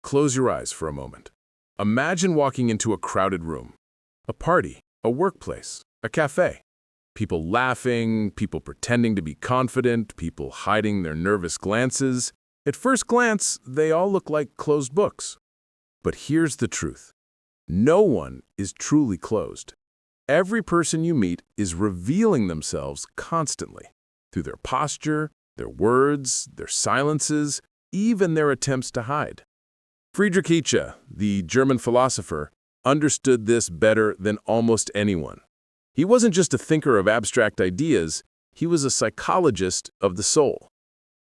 Close your eyes for a moment. Imagine walking into a crowded room. A party, a workplace, a cafe. People laughing, people pretending to be confident, people hiding their nervous glances. At first glance, they all look like closed books. But here's the truth. No one is truly closed. Every person you meet is revealing themselves constantly, through their posture, their words, their silences, even their attempts to hide. Friedrich Nietzsche, the German philosopher, understood this better than almost anyone. He wasn't just a thinker of abstract ideas, he was a psychologist of the soul.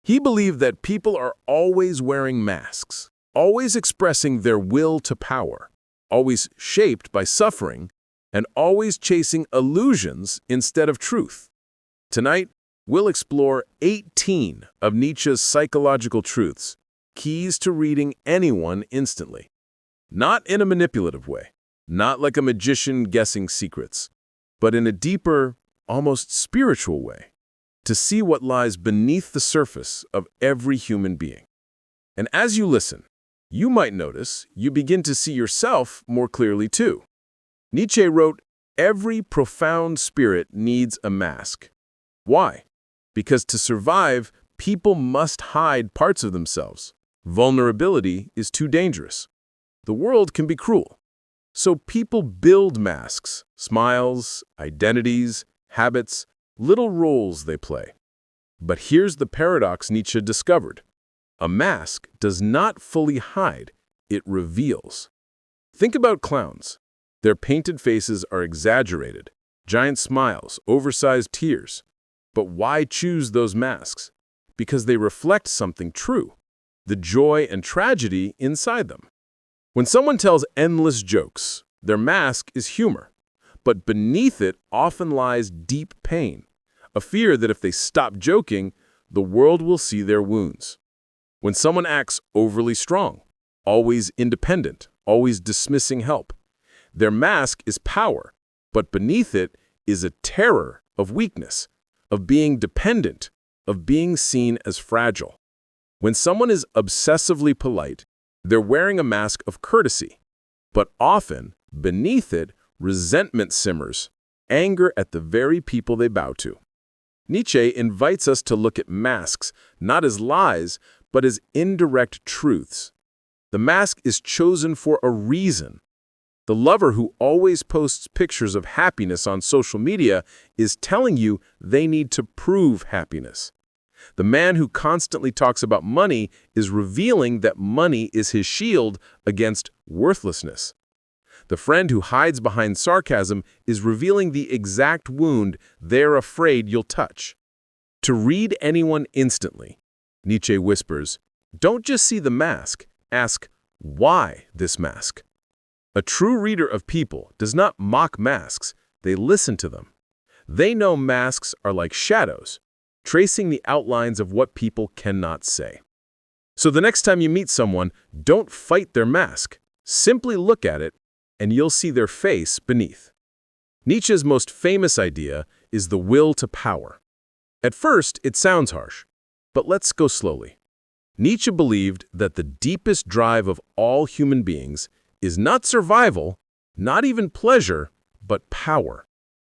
He believed that people are always wearing masks, always expressing their will to power, always shaped by suffering, and always chasing illusions instead of truth. Tonight, we'll explore 18 of Nietzsche's psychological truths, keys to reading anyone instantly. Not in a manipulative way, not like a magician guessing secrets, but in a deeper, almost spiritual way, to see what lies beneath the surface of every human being. And as you listen, you might notice you begin to see yourself more clearly too. Nietzsche wrote, "Every profound spirit needs a mask." Why? Because to survive, people must hide parts of themselves. Vulnerability is too dangerous. The world can be cruel. So people build masks, smiles, identities, habits, little roles they play. But here's the paradox Nietzsche discovered. A mask does not fully hide, it reveals. Think about clowns. Their painted faces are exaggerated, giant smiles, oversized tears. But why choose those masks? Because they reflect something true, the joy and tragedy inside them. When someone tells endless jokes, their mask is humor, but beneath it often lies deep pain, a fear that if they stop joking, the world will see their wounds. When someone acts overly strong, always independent, always dismissing help, their mask is power, but beneath it is a terror of weakness, of being dependent, of being seen as fragile. When someone is obsessively polite, they're wearing a mask of courtesy, but often, beneath it, resentment simmers, anger at the very people they bow to. Nietzsche invites us to look at masks not as lies, but as indirect truths. The mask is chosen for a reason. The lover who always posts pictures of happiness on social media is telling you they need to prove happiness. The man who constantly talks about money is revealing that money is his shield against worthlessness. The friend who hides behind sarcasm is revealing the exact wound they're afraid you'll touch. To read anyone instantly, Nietzsche whispers, don't just see the mask, ask, why this mask? A true reader of people does not mock masks, they listen to them. They know masks are like shadows, tracing the outlines of what people cannot say. So the next time you meet someone, don't fight their mask. Simply look at it, and you'll see their face beneath. Nietzsche's most famous idea is the will to power. At first, it sounds harsh, but let's go slowly. Nietzsche believed that the deepest drive of all human beings is not survival, not even pleasure, but power.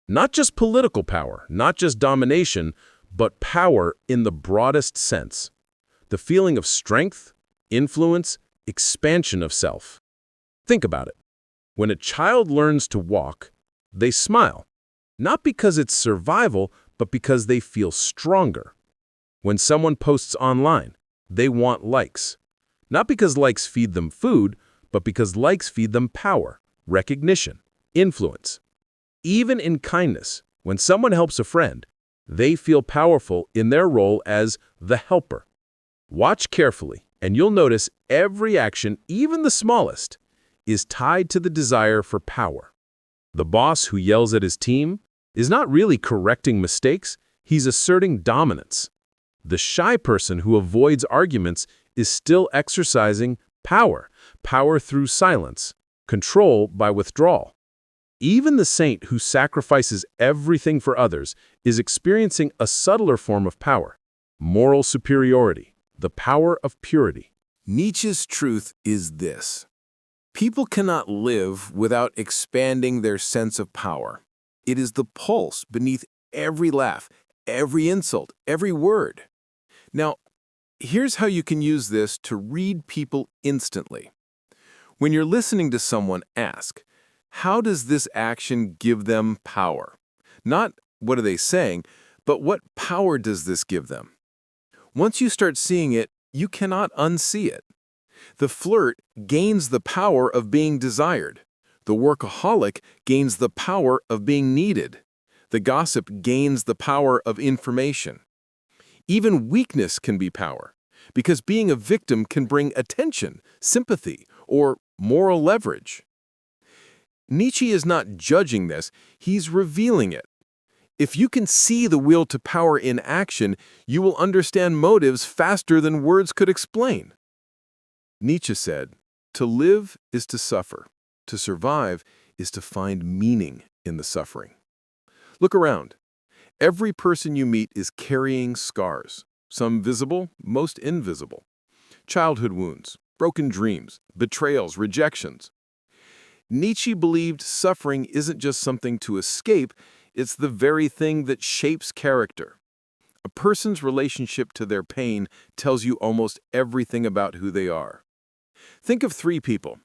Not just political power, not just domination, but power in the broadest sense. The feeling of strength, influence, expansion of self. Think about it. When a child learns to walk, they smile. Not because it's survival, but because they feel stronger. When someone posts online, they want likes. Not because likes feed them food, but because likes feed them power, recognition, influence. Even in kindness, when someone helps a friend, they feel powerful in their role as the helper. Watch carefully, and you'll notice every action, even the smallest, is tied to the desire for power. The boss who yells at his team is not really correcting mistakes, he's asserting dominance. The shy person who avoids arguments is still exercising power, power through silence, control by withdrawal. Even the saint who sacrifices everything for others is experiencing a subtler form of power, moral superiority, the power of purity. Nietzsche's truth is this: people cannot live without expanding their sense of power. It is the pulse beneath every laugh, every insult, every word. Now, here's how you can use this to read people instantly. When you're listening to someone, ask, how does this action give them power? Not what are they saying, but what power does this give them? Once you start seeing it, you cannot unsee it. The flirt gains the power of being desired. The workaholic gains the power of being needed. The gossip gains the power of information. Even weakness can be power, because being a victim can bring attention, sympathy, or moral leverage. Nietzsche is not judging this, he's revealing it. If you can see the will to power in action, you will understand motives faster than words could explain. Nietzsche said, "To live is to suffer. To survive is to find meaning in the suffering." Look around. Every person you meet is carrying scars, some visible, most invisible. Childhood wounds, broken dreams, betrayals, rejections. Nietzsche believed suffering isn't just something to escape, it's the very thing that shapes character. A person's relationship to their pain tells you almost everything about who they are. Think of three people.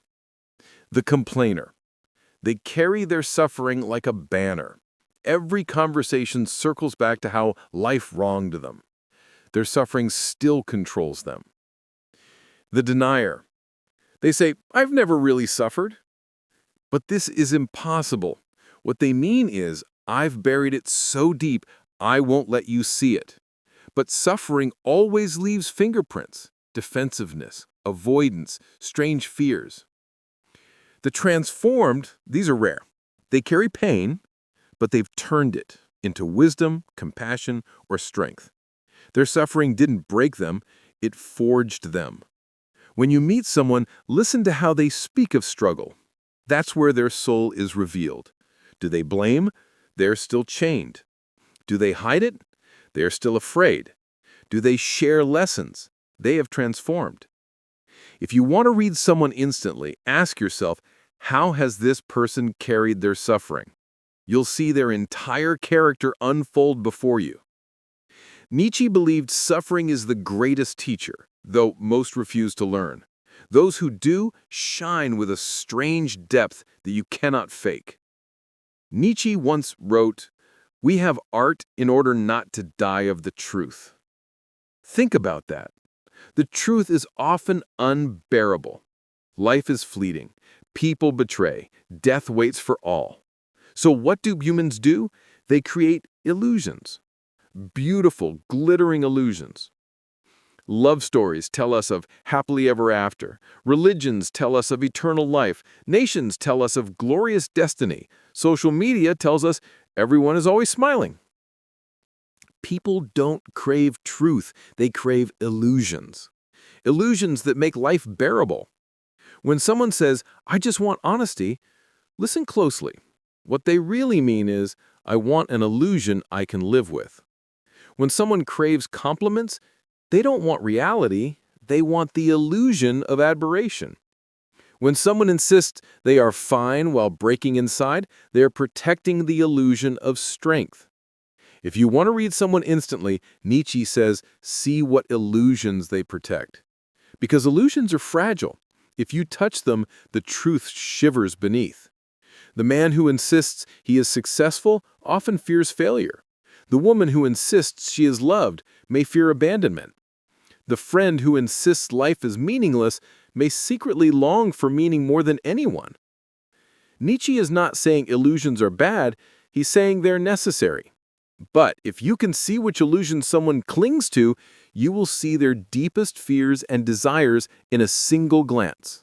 The complainer. They carry their suffering like a banner. Every conversation circles back to how life wronged them. Their suffering still controls them. The denier. They say, "I've never really suffered." But this is impossible. What they mean is, "I've buried it so deep, I won't let you see it." But suffering always leaves fingerprints, defensiveness, avoidance, strange fears. The transformed, these are rare. They carry pain, but they've turned it into wisdom, compassion, or strength. Their suffering didn't break them, it forged them. When you meet someone, listen to how they speak of struggle. That's where their soul is revealed. Do they blame? They're still chained. Do they hide it? They're still afraid. Do they share lessons? They have transformed. If you want to read someone instantly, ask yourself, how has this person carried their suffering? You'll see their entire character unfold before you. Nietzsche believed suffering is the greatest teacher, though most refuse to learn. Those who do shine with a strange depth that you cannot fake. Nietzsche once wrote, "We have art in order not to die of the truth." Think about that. The truth is often unbearable. Life is fleeting. People betray. Death waits for all. So what do humans do? They create illusions. Beautiful, glittering illusions. Love stories tell us of happily ever after. Religions tell us of eternal life. Nations tell us of glorious destiny. Social media tells us everyone is always smiling. People don't crave truth, they crave illusions. Illusions that make life bearable. When someone says, "I just want honesty," listen closely. What they really mean is, "I want an illusion I can live with." When someone craves compliments, they don't want reality, they want the illusion of admiration. When someone insists they are fine while breaking inside, they are protecting the illusion of strength. If you want to read someone instantly, Nietzsche says, see what illusions they protect. Because illusions are fragile. If you touch them, the truth shivers beneath. The man who insists he is successful often fears failure. The woman who insists she is loved may fear abandonment. The friend who insists life is meaningless may secretly long for meaning more than anyone. Nietzsche is not saying illusions are bad, he's saying they're necessary. But if you can see which illusion someone clings to, you will see their deepest fears and desires in a single glance.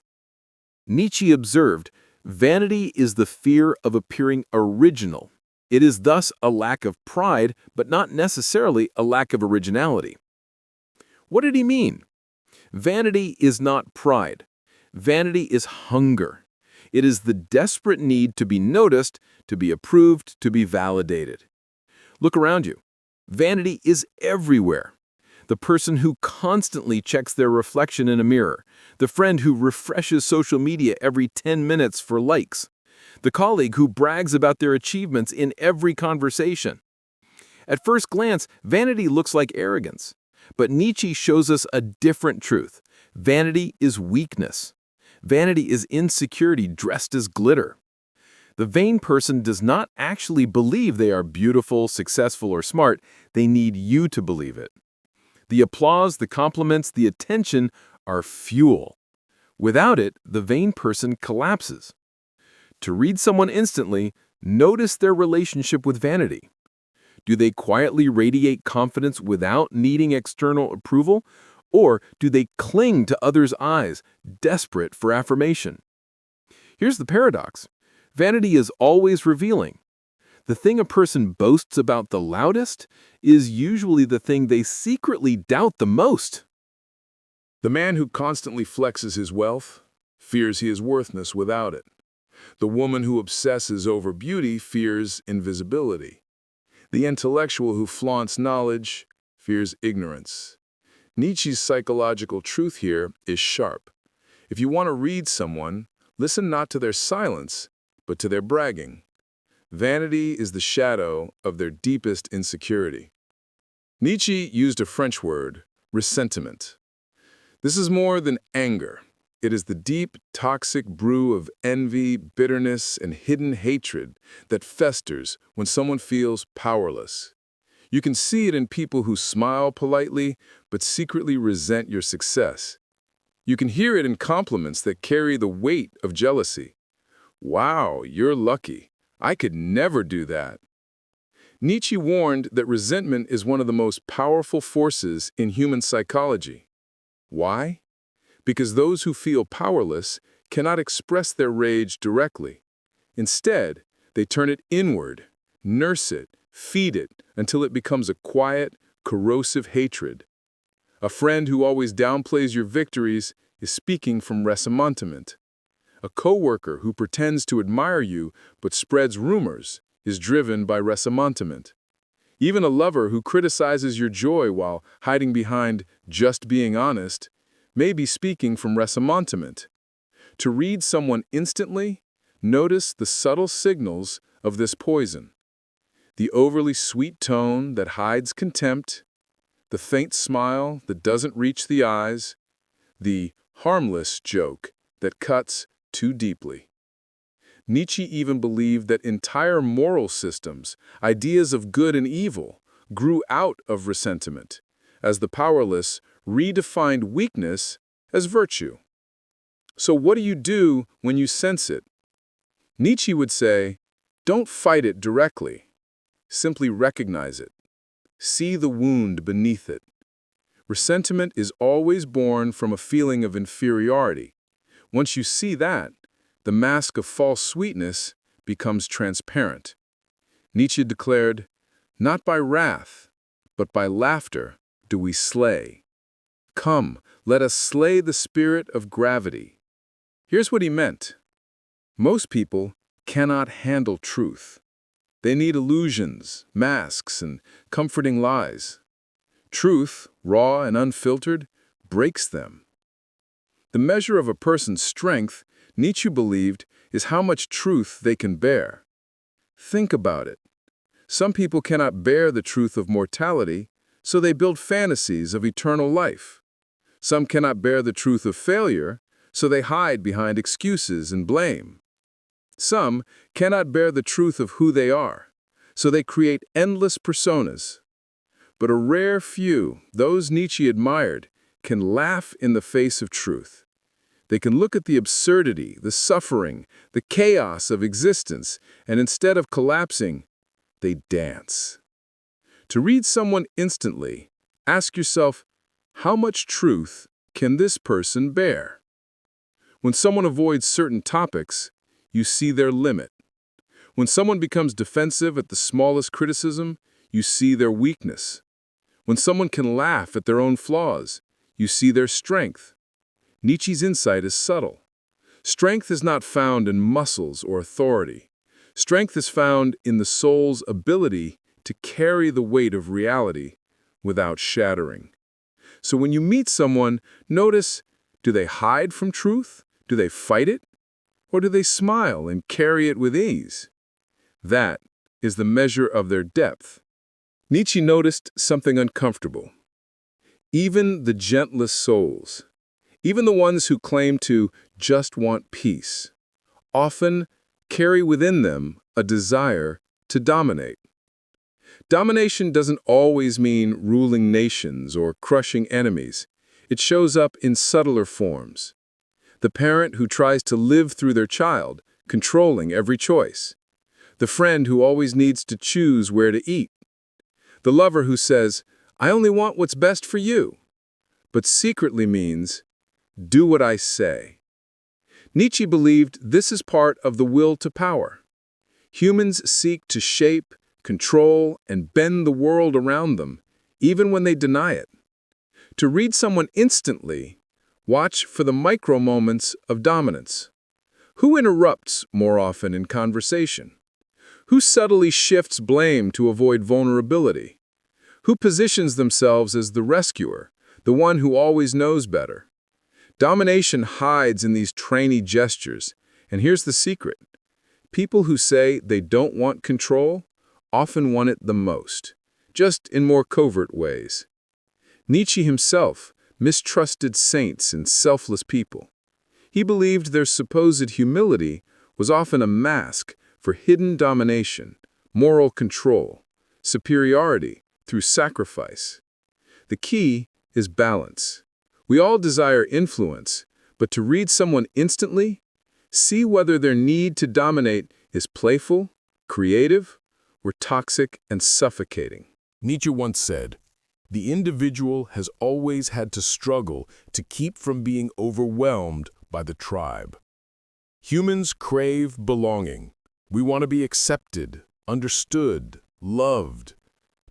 Nietzsche observed, vanity is the fear of appearing original. It is thus a lack of pride, but not necessarily a lack of originality. What did he mean? Vanity is not pride. Vanity is hunger. It is the desperate need to be noticed, to be approved, to be validated. Look around you. Vanity is everywhere. the person who constantly checks their reflection in a mirror, the friend who refreshes social media every 10 minutes for likes, the colleague who brags about their achievements in every conversation. At first glance, vanity looks like arrogance. But Nietzsche shows us a different truth. Vanity is weakness. Vanity is insecurity dressed as glitter. The vain person does not actually believe they are beautiful, successful, or smart. They need you to believe it. The applause, the compliments, the attention are fuel. Without it, the vain person collapses. To read someone instantly, notice their relationship with vanity. Do they quietly radiate confidence without needing external approval? Or do they cling to others' eyes, desperate for affirmation? Here's the paradox. Vanity is always revealing. The thing a person boasts about the loudest is usually the thing they secretly doubt the most. The man who constantly flexes his wealth fears he is worthless without it. The woman who obsesses over beauty fears invisibility. The intellectual who flaunts knowledge fears ignorance. Nietzsche's psychological truth here is sharp. If you want to read someone, listen not to their silence, but to their bragging. Vanity is the shadow of their deepest insecurity. Nietzsche used a French word, ressentiment. This is more than anger. It is the deep, toxic brew of envy, bitterness, and hidden hatred that festers when someone feels powerless. You can see it in people who smile politely but secretly resent your success. You can hear it in compliments that carry the weight of jealousy. Wow, you're lucky. I could never do that. Nietzsche warned that resentment is one of the most powerful forces in human psychology. Why? Because those who feel powerless cannot express their rage directly. Instead, they turn it inward, nurse it, feed it, until it becomes a quiet, corrosive hatred. A friend who always downplays your victories is speaking from ressentiment. A coworker who pretends to admire you but spreads rumors is driven by ressentiment. Even a lover who criticizes your joy while hiding behind just being honest may be speaking from ressentiment. To read someone instantly, notice the subtle signals of this poison. The overly sweet tone that hides contempt, the faint smile that doesn't reach the eyes, the harmless joke that cuts too deeply. Nietzsche even believed that entire moral systems, ideas of good and evil, grew out of ressentiment, as the powerless redefined weakness as virtue. So what do you do when you sense it? Nietzsche would say, don't fight it directly. Simply recognize it. See the wound beneath it. Ressentiment is always born from a feeling of inferiority. Once you see that, the mask of false sweetness becomes transparent. Nietzsche declared, not by wrath, but by laughter do we slay. Come, let us slay the spirit of gravity. Here's what he meant. Most people cannot handle truth. They need illusions, masks, and comforting lies. Truth, raw and unfiltered, breaks them. The measure of a person's strength, Nietzsche believed, is how much truth they can bear. Think about it. Some people cannot bear the truth of mortality, so they build fantasies of eternal life. Some cannot bear the truth of failure, so they hide behind excuses and blame. Some cannot bear the truth of who they are, so they create endless personas. But a rare few, those Nietzsche admired, can laugh in the face of truth. They can look at the absurdity, the suffering, the chaos of existence, and instead of collapsing, they dance. To read someone instantly, ask yourself, how much truth can this person bear? When someone avoids certain topics, you see their limit. When someone becomes defensive at the smallest criticism, you see their weakness. When someone can laugh at their own flaws, you see their strength. Nietzsche's insight is subtle. Strength is not found in muscles or authority. Strength is found in the soul's ability to carry the weight of reality without shattering. So when you meet someone, notice, do they hide from truth? Do they fight it? Or do they smile and carry it with ease? That is the measure of their depth. Nietzsche noticed something uncomfortable. Even the gentlest souls, even the ones who claim to just want peace, often carry within them a desire to dominate. Domination doesn't always mean ruling nations or crushing enemies. It shows up in subtler forms. The parent who tries to live through their child, controlling every choice. The friend who always needs to choose where to eat. The lover who says, "I only want what's best for you," but secretly means, "Do what I say." Nietzsche believed this is part of the will to power. Humans seek to shape, control, and bend the world around them, even when they deny it. To read someone instantly, watch for the micro moments of dominance. Who interrupts more often in conversation? Who subtly shifts blame to avoid vulnerability? Who positions themselves as the rescuer, the one who always knows better? Domination hides in these trainee gestures, and here's the secret. People who say they don't want control often want it the most, just in more covert ways. Nietzsche himself mistrusted saints and selfless people. He believed their supposed humility was often a mask for hidden domination, moral control, superiority through sacrifice. The key is balance. We all desire influence, but to read someone instantly, see whether their need to dominate is playful, creative, or toxic and suffocating. Nietzsche once said, "The individual has always had to struggle to keep from being overwhelmed by the tribe." Humans crave belonging. We want to be accepted, understood, loved.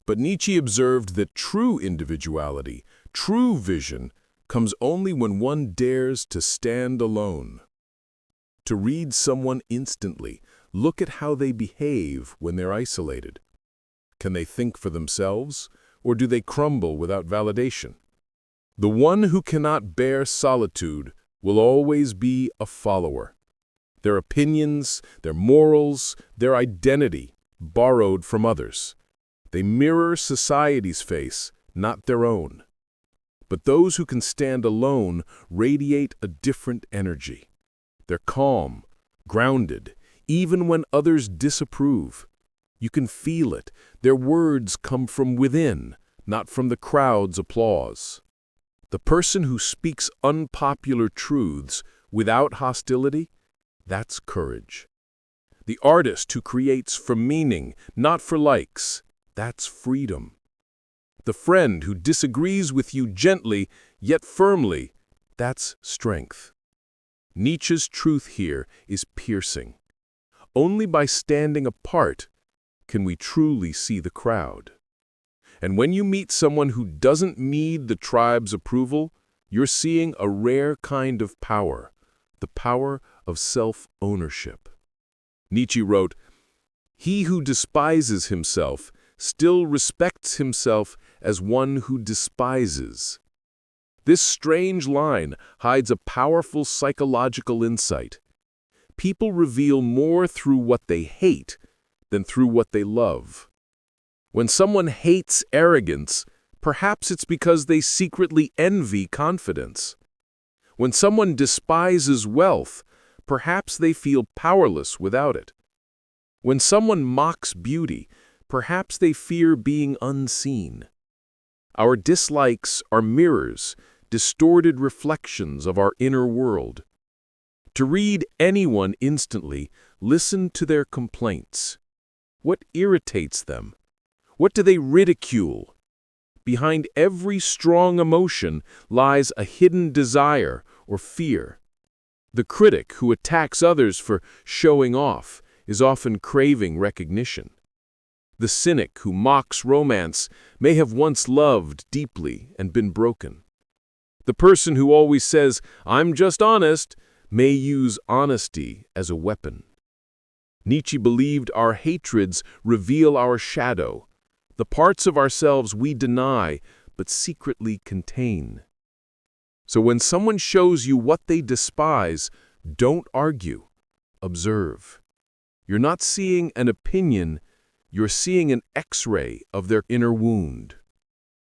But Nietzsche observed that true individuality, true vision, comes only when one dares to stand alone. To read someone instantly, look at how they behave when they're isolated. Can they think for themselves, or do they crumble without validation? The one who cannot bear solitude will always be a follower. Their opinions, their morals, their identity, borrowed from others. They mirror society's face, not their own. But those who can stand alone radiate a different energy. They're calm, grounded, even when others disapprove. You can feel it. Their words come from within, not from the crowd's applause. The person who speaks unpopular truths without hostility, that's courage. The artist who creates for meaning, not for likes, that's freedom. The friend who disagrees with you gently, yet firmly, that's strength. Nietzsche's truth here is piercing. Only by standing apart can we truly see the crowd. And when you meet someone who doesn't need the tribe's approval, you're seeing a rare kind of power, the power of self-ownership. Nietzsche wrote, "He who despises himself still respects himself as one who despises." This strange line hides a powerful psychological insight. People reveal more through what they hate than through what they love. When someone hates arrogance, perhaps it's because they secretly envy confidence. When someone despises wealth, perhaps they feel powerless without it. When someone mocks beauty, perhaps they fear being unseen. Our dislikes are mirrors, distorted reflections of our inner world. To read anyone instantly, listen to their complaints. What irritates them? What do they ridicule? Behind every strong emotion lies a hidden desire or fear. The critic who attacks others for showing off is often craving recognition. The cynic who mocks romance may have once loved deeply and been broken. The person who always says, "I'm just honest," may use honesty as a weapon. Nietzsche believed our hatreds reveal our shadow, the parts of ourselves we deny but secretly contain. So when someone shows you what they despise, don't argue. Observe. You're not seeing an opinion, you're seeing an X-ray of their inner wound.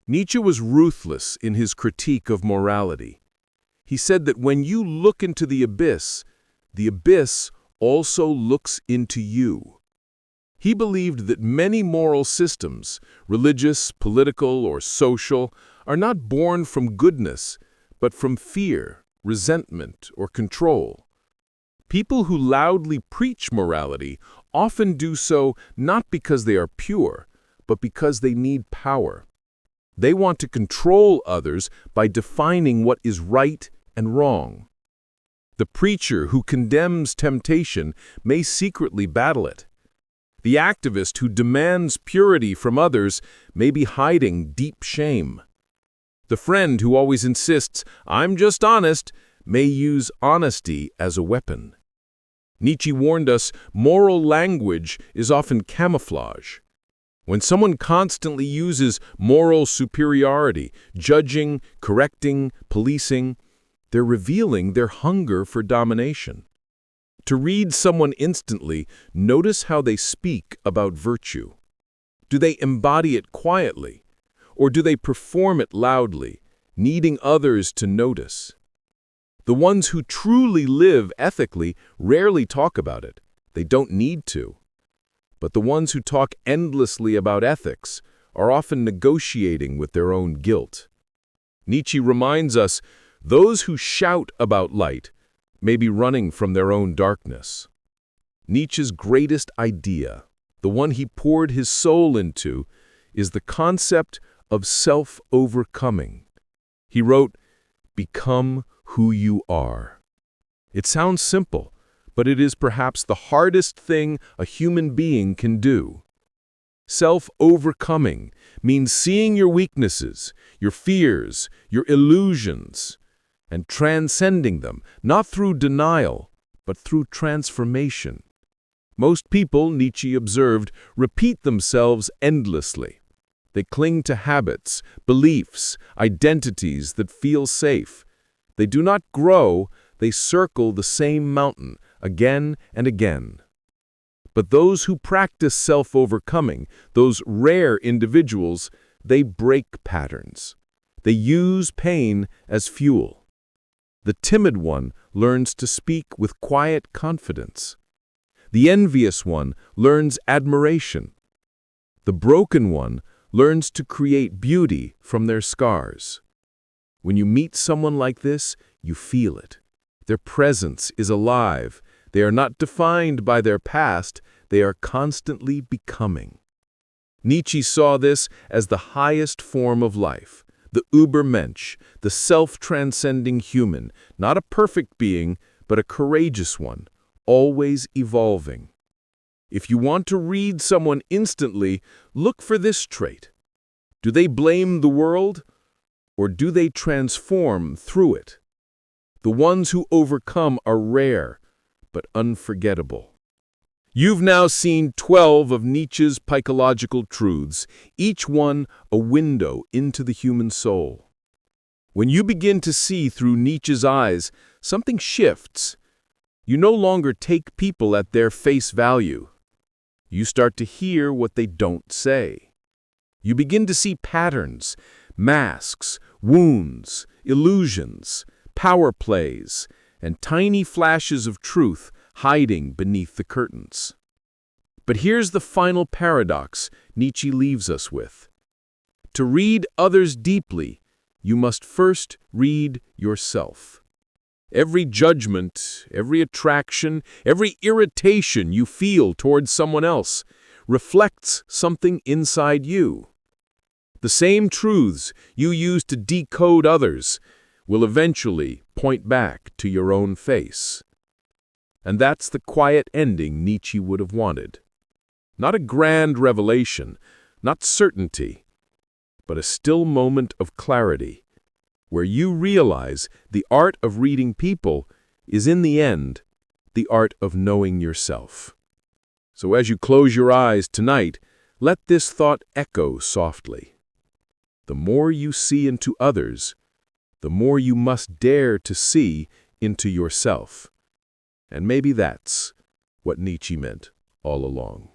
Nietzsche was ruthless in his critique of morality. He said that when you look into the abyss also looks into you. He believed that many moral systems, religious, political, or social, are not born from goodness, but from fear, resentment, or control. People who loudly preach morality often do so not because they are pure, but because they need power. They want to control others by defining what is right and wrong. The preacher who condemns temptation may secretly battle it. The activist who demands purity from others may be hiding deep shame. The friend who always insists, "I'm just honest," may use honesty as a weapon. Nietzsche warned us moral language is often camouflage. When someone constantly uses moral superiority, judging, correcting, policing, they're revealing their hunger for domination. To read someone instantly, notice how they speak about virtue. Do they embody it quietly, or do they perform it loudly, needing others to notice? The ones who truly live ethically rarely talk about it. They don't need to. But the ones who talk endlessly about ethics are often negotiating with their own guilt. Nietzsche reminds us, those who shout about light may be running from their own darkness. Nietzsche's greatest idea, the one he poured his soul into, is the concept of self-overcoming. He wrote, "Become who you are." It sounds simple, but it is perhaps the hardest thing a human being can do. Self-overcoming means seeing your weaknesses, your fears, your illusions, and transcending them, not through denial, but through transformation. Most people, Nietzsche observed, repeat themselves endlessly. They cling to habits, beliefs, identities that feel safe. They do not grow, they circle the same mountain again and again. But those who practice self-overcoming, those rare individuals, they break patterns. They use pain as fuel. The timid one learns to speak with quiet confidence. The envious one learns admiration. The broken one learns to create beauty from their scars. When you meet someone like this, you feel it. Their presence is alive. They are not defined by their past, they are constantly becoming. Nietzsche saw this as the highest form of life, the Übermensch, the self-transcending human, not a perfect being, but a courageous one, always evolving. If you want to read someone instantly, look for this trait. Do they blame the world, or do they transform through it? The ones who overcome are rare, but unforgettable. You've now seen 12 of Nietzsche's psychological truths, each one a window into the human soul. When you begin to see through Nietzsche's eyes, something shifts. You no longer take people at their face value. You start to hear what they don't say. You begin to see patterns, masks, wounds, illusions, power plays, and tiny flashes of truth hiding beneath the curtains. But here's the final paradox Nietzsche leaves us with. To read others deeply, you must first read yourself. Every judgment, every attraction, every irritation you feel towards someone else reflects something inside you. The same truths you use to decode others will eventually point back to your own face. And that's the quiet ending Nietzsche would have wanted. Not a grand revelation, not certainty, but a still moment of clarity, where you realize the art of reading people is, in the end, the art of knowing yourself. So as you close your eyes tonight, let this thought echo softly. The more you see into others, the more you must dare to see into yourself. And maybe that's what Nietzsche meant all along.